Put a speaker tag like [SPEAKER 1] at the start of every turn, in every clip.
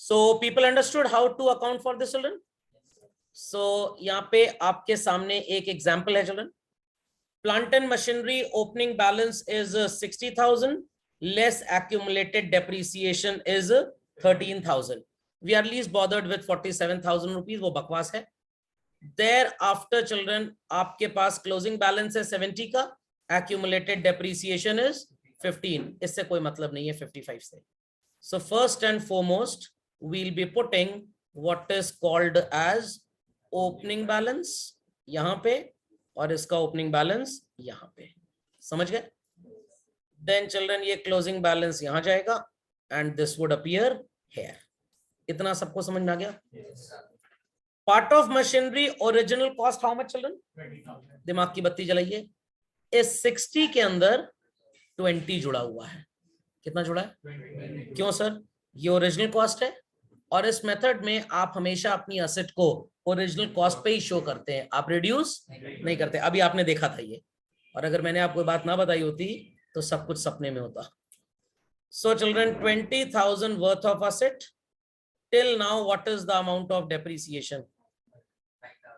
[SPEAKER 1] So people understood how to account for this, children? So यहाँ पे आपके सामने एक एग्जाम्पल है children. Plant and machinery opening balance is 60,000, less accumulated depreciation is 13,000. We are least bothered with 47,000 rupees, वो बकवास है. Thereafter children, आपके पास closing balance है 70 का, accumulated depreciation is 15. इससे कोई मतलब नहीं है 55 से. So first and foremost, we'll be putting what is called as opening balance यहाँ पे, और इसका ओपनिंग बैलेंस यहाँ पे. समझ गए? देन चिल्ड्रन ये क्लोजिंग बैलेंस यहाँ जाएगा and this would appear here. इतना सबको समझ में आ गया? Part of machinery original cost how much children? दिमाग की बत्ती जलाइए. इस 60 के अंदर 20 जुड़ा हुआ है. कितना जुड़ा है? क्यों सर? ये ओरिजिनल कॉस्ट है और इस मेथड में आप हमेशा अपनी एसेट को ओरिजिनल कॉस्ट पे ही शो करते हैं, आप रिड्यूस नहीं करते. अभी आपने देखा था ये, और अगर मैंने आपको बात ना बताई होती तो सब कुछ सपने में होता. So children 20,000 worth of asset. Till now what is the amount of depreciation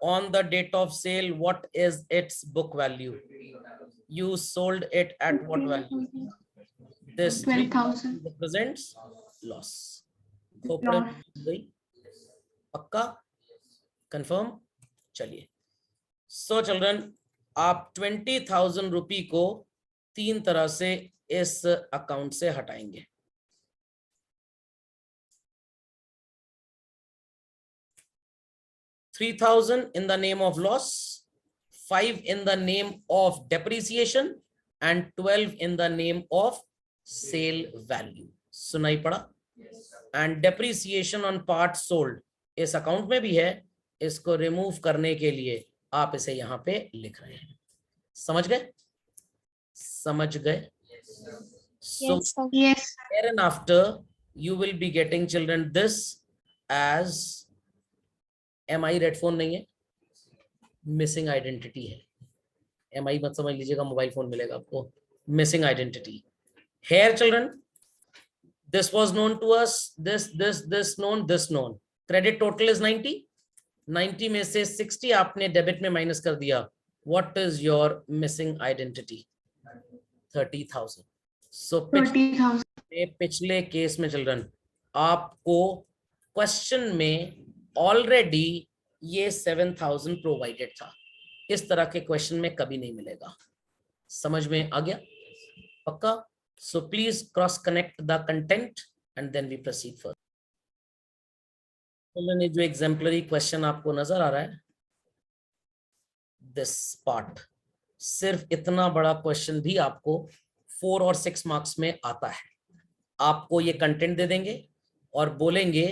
[SPEAKER 1] on the date of sale? What is its book value? You sold it at what value? This 12,000 represents loss. पक्का? Confirm? चलिए. So children आप 20,000 रुपी को 3 तरह से इस account से हटाएंगे. $3,000 in the name of loss, 5 in the name of depreciation and 12 in the name of sale value. सुनाई पड़ा? And depreciation on part sold इस अकाउंट में भी है. इसको रिमूव करने के लिए आप इसे यहां पे लिख रहे हैं. समझ गए? समझ गए? So
[SPEAKER 2] Yes.
[SPEAKER 1] thereafter you will be getting children this as MI red phone नहीं है, मिसिंग आइडेंटिटी है. MI मत समझ लीजिएगा, मोबाइल फोन मिलेगा आपको. Missing identity. Here children, this was known to us, this known, this known. Credit total is 90. 90 में से 60 आपने डेबिट में माइनस कर दिया. What is your missing identity? 30,000. So 30,000. पिछले केस में चिल्ड्रन आपको क्वेश्चन में ऑलरेडी ये 7,000 प्रोवाइडेड था. इस तरह के क्वेश्चन में कभी नहीं मिलेगा. समझ में आ गया? पक्का? So please cross connect the content and then we proceed further. तो जो एग्जाम्पलरी क्वेश्चन आपको नजर आ रहा है, दिस पार्ट, सिर्फ इतना बड़ा क्वेश्चन भी आपको 4 और 6 मार्क्स में आता है. आपको ये कंटेंट दे देंगे और बोलेंगे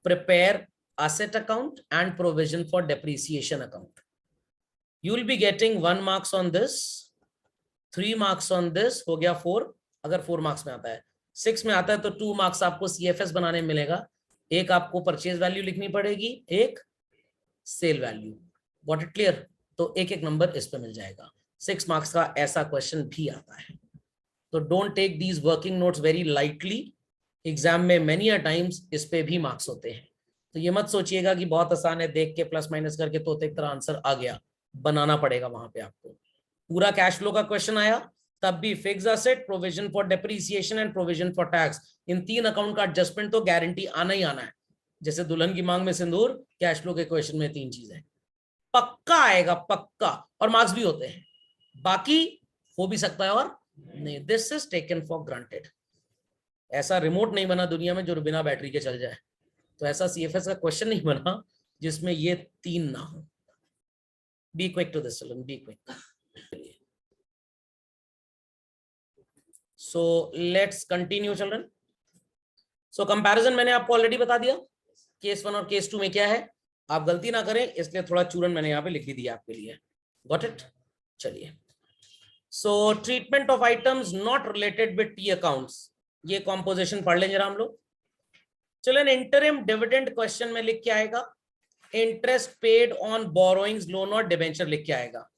[SPEAKER 1] prepare asset account and provision for depreciation account. You will be getting 1 marks on this, 3 marks on this, हो गया 4. अगर 4 मार्क्स में आता है. 6 में आता है तो 2 मार्क्स आपको CFS बनाने में मिलेगा. एक आपको परचेज वैल्यू लिखनी पड़ेगी, एक sale value. Got it clear? तो एक एक नंबर इस पे मिल जाएगा. 6 मार्क्स का ऐसा क्वेश्चन भी आता है. तो don't take these working notes very lightly. Exam में मेनी अ टाइम्स इस पे भी मार्क्स होते हैं. तो ये मत सोचिएगा कि बहुत आसान है, देख के प्लस माइनस करके तो एक तरह आंसर आ गया. बनाना पड़ेगा वहां पे आपको. पूरा कैश फ्लो का क्वेश्चन आया तब भी fixed asset, provision for depreciation and provision for tax, in 3 account का एडजस्टमेंट तो गारंटी आना ही आना है. जैसे दुल्हन की मांग में सिंदूर, कैश फ्लो के क्वेश्चन में 3 चीजें पक्का आएगा, पक्का. और मार्क्स भी होते हैं. बाकी हो भी सकता है और नहीं. This is taken for granted. ऐसा रिमोट नहीं बना दुनिया में जो बिना बैटरी के चल जाए. तो ऐसा CFS का क्वेश्चन नहीं बना जिसमें ये 3 ना हो. Be quick to this children, be quick. So let's continue children. So comparison मैंने आपको ऑलरेडी बता दिया. केस 1 और केस 2 में क्या है, आप गलती ना करें इसलिए थोड़ा चूरन मैंने यहाँ पे लिख दिया आपके लिए. Got it? चलिए. So treatment of items not related with T accounts, ये कॉम्पोजिशन पढ़ लेंगे हम लोग. चलें, इंटरिम डिविडेंड क्वेश्चन में लिख के आएगा, interest paid on borrowings, loan और डिबेंचर लिख के आएगा.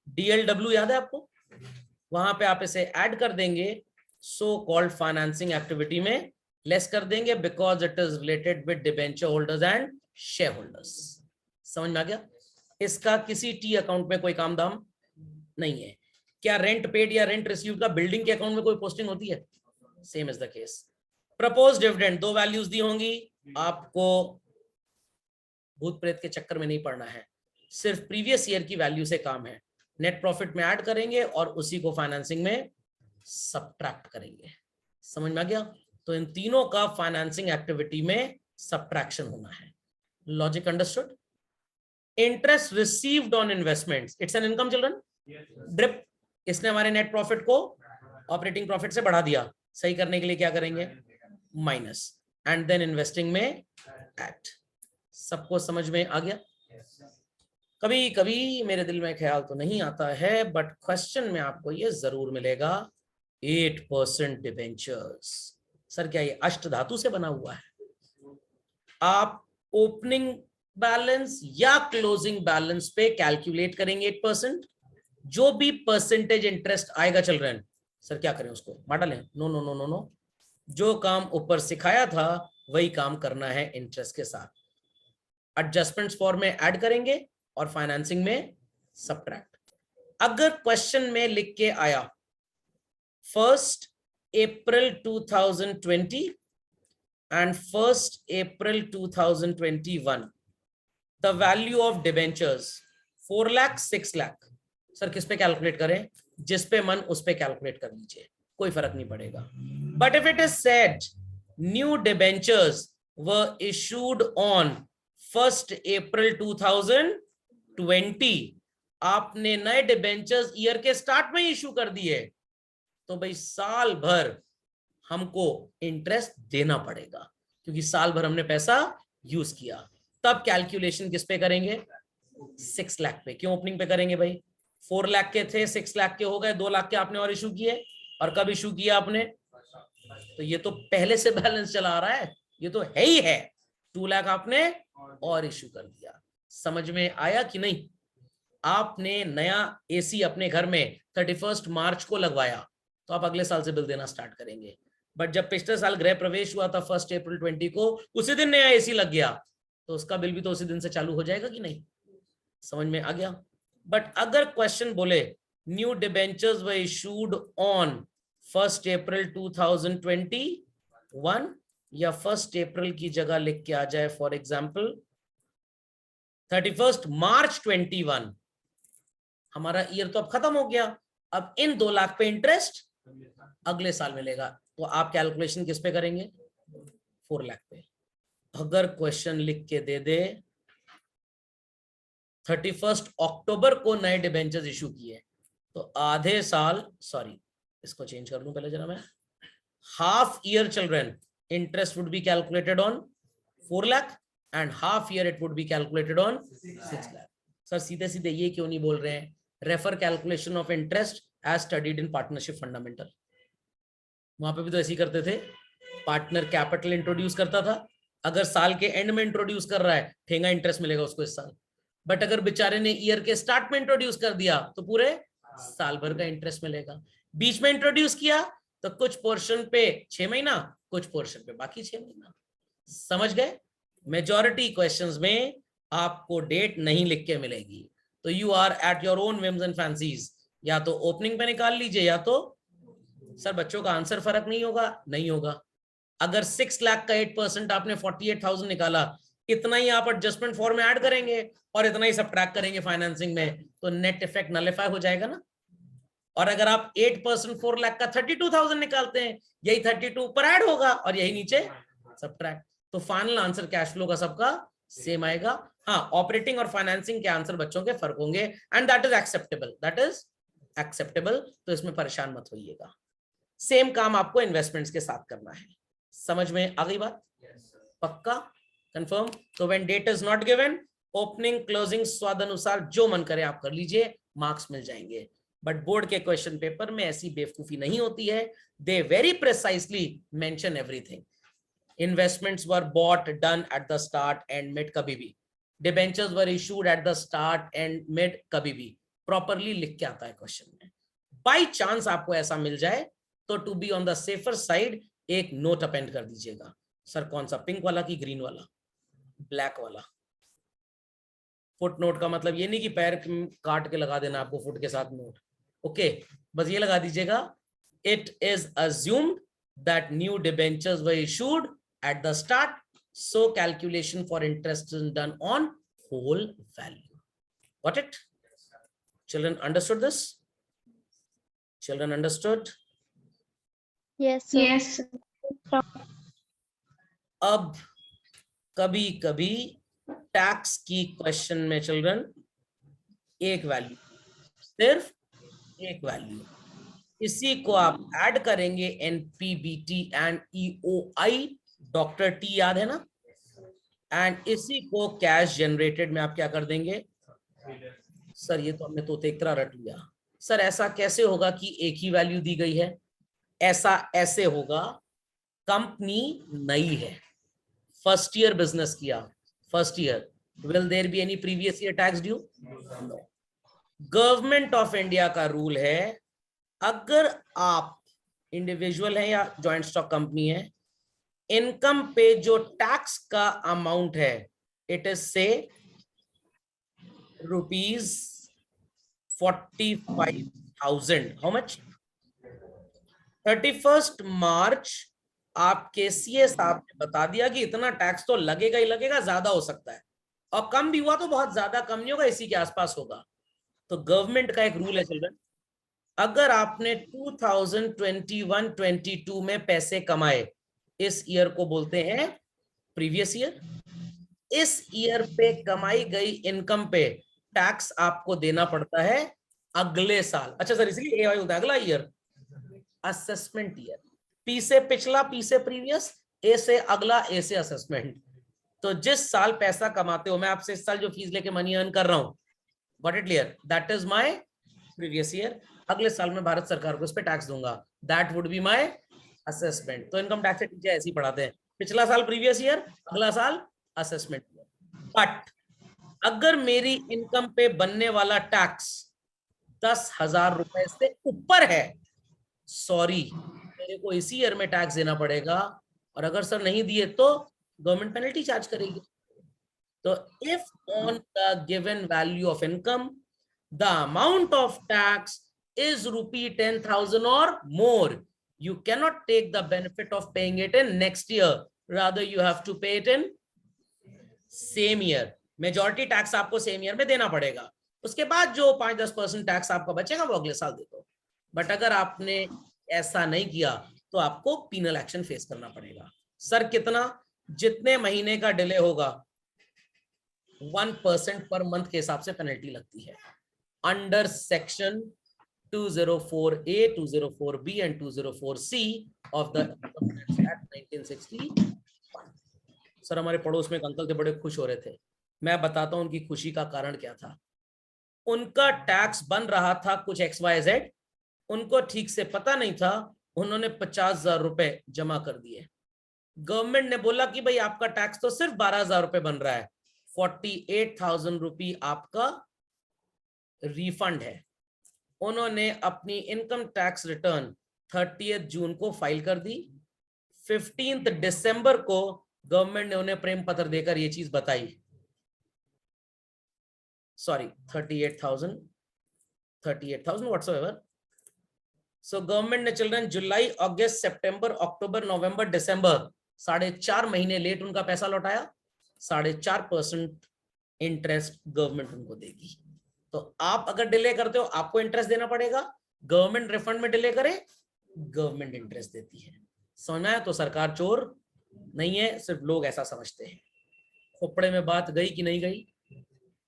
[SPEAKER 1] DLW याद है आपको? वहां पे आप इसे ऐड कर देंगे सो कॉल्ड फाइनेंसिंग एक्टिविटी में. लेस कर देंगे because it is related with debenture holders and share holders. समझ में आ गया? इसका किसी टी अकाउंट में कोई काम दाम नहीं है। क्या रेंट पेड या रेंट रिसीव्ड का बिल्डिंग के अकाउंट में कोई पोस्टिंग होती है? Same is the case. Propose dividend, दो वैल्यूज दी होंगी आपको, भूत प्रेत के चक्कर में नहीं पड़ना है, सिर्फ प्रीवियस ईयर की वैल्यू से काम है। नेट प्रॉफिट में ऐड करेंगे और उसी को फाइनेंसिंग में सब्ट्रैक्ट करेंगे। समझ में आ गया? तो इन तीनों का फाइनेंसिंग एक्टिविटी में सब्ट्रैक्शन होना है। Logic understood? Interest received on investments, it's an income children. Drip, इसने हमारे नेट प्रॉफिट को ऑपरेटिंग प्रॉफिट से बढ़ा दिया। सही करने के लिए क्या करेंगे? माइनस, एंड देन इन्वेस्टिंग में ऐड। सबको समझ में आ गया? कभी कभी मेरे दिल में ख्याल तो नहीं आता है, बट क्वेश्चन में आपको ये जरूर मिलेगा 8% डिबेंचर्स। सर क्या ये अष्ट धातु से बना हुआ है? आप ओपनिंग बैलेंस या क्लोजिंग बैलेंस पे कैलकुलेट करेंगे 8%, जो भी परसेंटेज इंटरेस्ट आएगा चल रहे हैं, सर क्या करें उसको बांटा लें? No no no no no, जो काम ऊपर सिखाया था वही काम करना है इंटरेस्ट के साथ। एडजस्टमेंट्स फॉर्म में ऐड करेंगे और फाइनेंसिंग में सब्ट्रैक्ट। अगर क्वेश्चन में लिख के आया 1 April 2020 and 1 April 2021, the value of debentures 4 lakh 6 lakh, sir किस पे कैलकुलेट करें? जिस पे मन उस पे कैलकुलेट कर लीजिए, कोई फर्क नहीं पड़ेगा। But if it is said new debentures were issued on 1 April 2020, आपने नए डिबेंचर्स ईयर के स्टार्ट में इशू कर दिए, तो भाई साल भर हमको इंटरेस्ट देना पड़ेगा, क्योंकि साल भर हमने पैसा यूज किया। तब कैलकुलेशन किस पे करेंगे? 6 लाख पे। क्यों ओपनिंग पे करेंगे भाई? 4 लाख के थे, 6 लाख के हो गए, 2 लाख के आपने और इशू किए। और कब इशू किया आपने? तो ये तो पहले से बैलेंस चला रहा है, ये तो है ही है। 2 लाख आपने और इशू कर दिया। समझ में आया कि नहीं? आपने नया एसी अपने घर में 31 मार्च को लगवाया, तो आप अगले साल से बिल देना स्टार्ट करेंगे। बट जब पिछले साल गृह प्रवेश हुआ था 1 April 20 को, उसी दिन नया एसी लग गया, तो उसका बिल भी तो उसी दिन से चालू हो जाएगा कि नहीं? समझ में आ गया? बट अगर क्वेश्चन बोले new debentures were issued on 1 April 2021, या 1 April की जगह लिख के आ जाए फॉर एग्जाम्पल 31 March 21, हमारा ईयर तो अब खत्म हो गया। अब इन 2 लाख पे इंटरेस्ट अगले साल मिलेगा, तो आप कैलकुलेशन किस पे करेंगे? 4 लाख पे। अगर क्वेश्चन लिख के दे दे 31 अक्टूबर को नए डिबेंचर्स इशू किए, तो आधे साल, सॉरी इसको चेंज कर लूं पहले जरा मैं, half year children interest would be calculated on 4 lakh and half year it would be calculated on 6 lakh. Sir सीधे सीधे ये क्यों नहीं बोल रहे हैं? Refer calculation of interest as studied in partnership fundamental. वहां पे भी तो ऐसे ही करते थे, पार्टनर कैपिटल इंट्रोड्यूस करता था, अगर साल के एंड में इंट्रोड्यूस कर रहा है ठेंगा इंटरेस्ट मिलेगा उसको इस साल, बट अगर बेचारे ने ईयर के स्टार्ट में इंट्रोड्यूस कर दिया तो पूरे साल भर का इंटरेस्ट मिलेगा। बीच में इंट्रोड्यूस किया तो कुछ पोर्शन पे 6 महीना, कुछ पोर्शन पे बाकी 6 महीना। समझ गए? मेजॉरिटी क्वेश्चंस में आपको डेट नहीं लिख के मिलेगी, तो you are at your own whims and fancies, या तो ओपनिंग पे निकाल लीजिए, या तो सर बच्चों का आंसर फर्क नहीं होगा, नहीं होगा। अगर 6 लाख का 8% आपने 48,000 निकाला, इतना ही आप एडजस्टमेंट फॉर्म में ऐड करेंगे और इतना ही सब्ट्रैक्ट करेंगे फाइनेंसिंग में, तो नेट इफेक्ट नलिफाई हो जाएगा ना। और अगर आप 8% 4 लाख का 32,000 निकालते हैं, यही 32 ऊपर ऐड होगा और यही नीचे सब्ट्रैक्ट, तो फाइनल आंसर कैश फ्लो का सबका सेम आएगा। हाँ, ऑपरेटिंग और फाइनेंसिंग के आंसर बच्चों के फर्क होंगे, and that is acceptable, that is acceptable, तो इसमें परेशान मत होइएगा। सेम काम आपको इन्वेस्टमेंट्स के साथ करना है। समझ में आ गई बात? पक्का? कंफर्म? तो when date is not given, opening closing स्वाद अनुसार जो मन करे आप कर लीजिए, मार्क्स मिल जाएंगे। बट बोर्ड के क्वेश्चन पेपर में ऐसी बेवकूफी नहीं होती है, they very precisely mention everything. Investments were bought done at the start and mid, कभी भी debentures were issued at the start and mid, कभी भी प्रॉपरली लिख के आता है क्वेश्चन में। बाई चांस आपको ऐसा मिल जाए तो to be on the safer side एक नोट अपेंड कर दीजिएगा। सर कौन सा, पिंक वाला कि ग्रीन वाला? ब्लैक वाला। फुट नोट का मतलब ये नहीं कि पैर काट के लगा देना आपको फुट के साथ नोट, ओके, बस ये लगा दीजिएगा, it is assumed that new debentures were issued at the start, so calculation for interest is done on whole value. Got it? Children understood this? Children understood?
[SPEAKER 2] Yes, sir.
[SPEAKER 3] Yes.
[SPEAKER 1] अब कभी कभी tax की question में children एक value, सिर्फ एक value, इसी को आप ऐड करेंगे NPBT and EOI, doctor T याद है ना, एंड इसी को कैश जनरेटेड में आप क्या कर देंगे? सर ये तो हमने तो एक तरह रट लिया। सर ऐसा कैसे होगा कि एक ही वैल्यू दी गई है? ऐसा ऐसे होगा, कंपनी नई है, फर्स्ट ईयर बिजनेस किया, first year, will there be any previous year tax due? No. Government of India का रूल है, अगर आप इंडिविजुअल हैं या जॉइंट स्टॉक कंपनी है, इनकम पे जो टैक्स का अमाउंट है, इट इज से ₹45,000। How much? 31 मार्च आपके सीए साहब ने बता दिया कि इतना टैक्स तो लगेगा ही लगेगा, ज्यादा हो सकता है, और कम भी हुआ तो बहुत ज्यादा कम नहीं होगा, इसी के आसपास होगा। तो गवर्नमेंट का एक रूल है चिल्ड्रन, अगर आपने 2021-22 में पैसे कमाए, इस ईयर को बोलते हैं प्रीवियस ईयर, इस ईयर पे कमाई गई इनकम पे टैक्स आपको देना पड़ता है अगले साल। अच्छा सर इसलिए एआई होता है अगला ईयर, असेसमेंट ईयर। पी से पिछला, पी से प्रीवियस, ए से अगला, ए से असेसमेंट। तो जिस साल पैसा कमाते हो, मैं आपसे इस साल जो फीस लेके मनी अर्न कर रहा हूं, got it clear, that is my previous year, अगले साल में भारत सरकार को इस पे टैक्स दूंगा, that would be my assessment. तो इनकम टैक्स टीचर ऐसे ही पढ़ाते हैं, पिछला साल प्रीवियस ईयर, अगला साल असेसमेंट ईयर। बट अगर मेरी इनकम पे बनने वाला टैक्स 10,000 रुपए से ऊपर है, सॉरी मेरे को इसी ईयर में टैक्स देना पड़ेगा, और अगर सर नहीं दिए तो गवर्नमेंट पेनल्टी चार्ज करेगी। तो if on the given value of income the amount of tax is ₹10,000 or more, you cannot take the benefit of paying it in next year, rather you have to pay it in same year। Majority tax आपको same year में देना पड़ेगा, उसके बाद जो 5-10% tax आपका बचेगा वो अगले साल दे दो। बट अगर आपने ऐसा नहीं किया तो आपको पीनल एक्शन फेस करना पड़ेगा। सर कितना? जितने महीने का डिले होगा 1% पर मंथ के हिसाब से पेनल्टी लगती है, under section 204A, 204B and 204C of the Act 1961। Sir हमारे पड़ोस में एक अंकल थे, बड़े खुश हो रहे थे, मैं बताता हूं उनकी खुशी का कारण क्या था। उनका टैक्स बन रहा था कुछ XYZ, उनको ठीक से पता नहीं था, उन्होंने 50,000 रुपए जमा कर दिए। गवर्नमेंट ने बोला कि भाई आपका टैक्स तो सिर्फ 12,000 रुपए बन रहा है, 48,000 रुपये आपका रिफंड है। उन्होंने अपनी इनकम टैक्स रिटर्न 30 जून को फाइल कर दी, 15 दिसंबर को गवर्नमेंट ने उन्हें प्रेम पत्र देकर ये चीज बताई, सॉरी 38,000 व्हाटसोएवर। सो गवर्नमेंट ने चिल्ड्रन जुलाई, अगस्त, सितंबर, अक्टूबर, नवंबर, दिसंबर 4.5 महीने लेट उनका पैसा लौटाया, 4.5% इंटरेस्ट गवर्नमेंट उनको देगी। तो आप अगर डिले करते हो आपको इंटरेस्ट देना पड़ेगा, गवर्नमेंट रिफंड में डिले करे गवर्नमेंट इंटरेस्ट देती है। समझ में आया? तो सरकार चोर नहीं है, सिर्फ लोग ऐसा समझते हैं। खोपड़े में बात गई कि नहीं गई?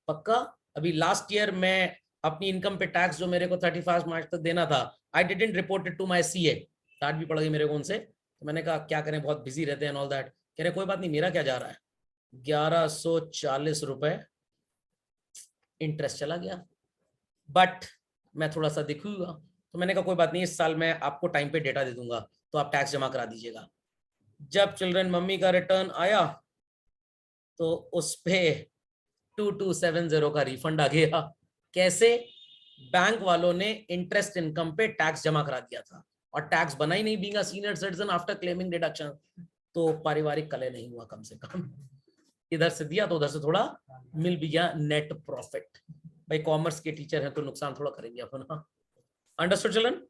[SPEAKER 1] पक्का? अभी लास्ट ईयर मैं अपनी इनकम पे टैक्स जो मेरे को 31 मार्च तक देना था, I didn't report it to my CA, डांट भी पड़ गई मेरे को उनसे। तो मैंने कहा क्या करें, बहुत बिजी रहते हैं ऑल दैट। कह रहे कोई बात नहीं, मेरा क्या जा रहा है, 1140 रुपए इंटरेस्ट चला गया, बट मैं थोड़ा सा दिखी हुआ, तो मैंने कहा कोई बात नहीं, इस साल मैं आपको टाइम पे डेटा दे दूंगा तो आप टैक्स जमा करा दीजिएगा। जब चिल्ड्रन मम्मी का रिटर्न आया तो उस पे 2270 का रिफंड आ गया। कैसे? बैंक वालों ने इंटरेस्ट इनकम पे टैक्स जमा करा दिया था और टैक्स बना ही नहीं, being a senior citizen after claiming deduction, तो पारिवारिक कलह नहीं हुआ कम से कम। इधर से दिया तो उधर से थोड़ा मिल भी गया नेट प्रॉफिट। भाई कॉमर्स के टीचर हैं तो नुकसान थोड़ा करेंगे अपन। हाँ, अंडरस्टूड चिल्ड्रन?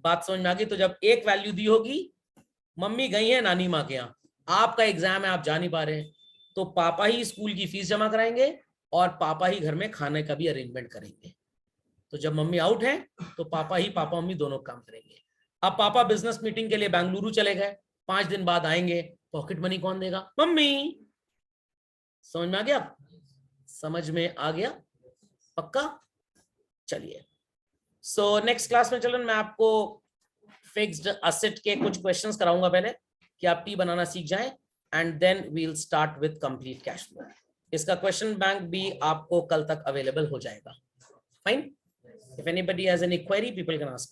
[SPEAKER 1] बात समझ में आ गई? तो जब एक वैल्यू दी होगी, मम्मी गई है नानी माँ के यहाँ, आपका एग्जाम है, आप जा नहीं पा रहे हैं, तो पापा ही स्कूल की फीस जमा कराएंगे और पापा ही घर में खाने का भी अरेंजमेंट करेंगे। तो जब मम्मी आउट है तो पापा मम्मी दोनों काम करेंगे। अब पापा बिजनेस मीटिंग के लिए बेंगलुरु चले गए, 5 दिन बाद आएंगे, पॉकेट मनी कौन देगा? मम्मी। समझ में आ गया? समझ में आ गया? पक्का? चलिए, सो नेक्स्ट क्लास में चलन मैं आपको फिक्स्ड असेट के कुछ क्वेश्चंस कराऊंगा पहले, कि आप टी बनाना सीख जाएं, and then we will start with complete cash flow. इसका क्वेश्चन बैंक भी आपको कल तक अवेलेबल हो जाएगा। Fine? If anybody has any query, people can ask me.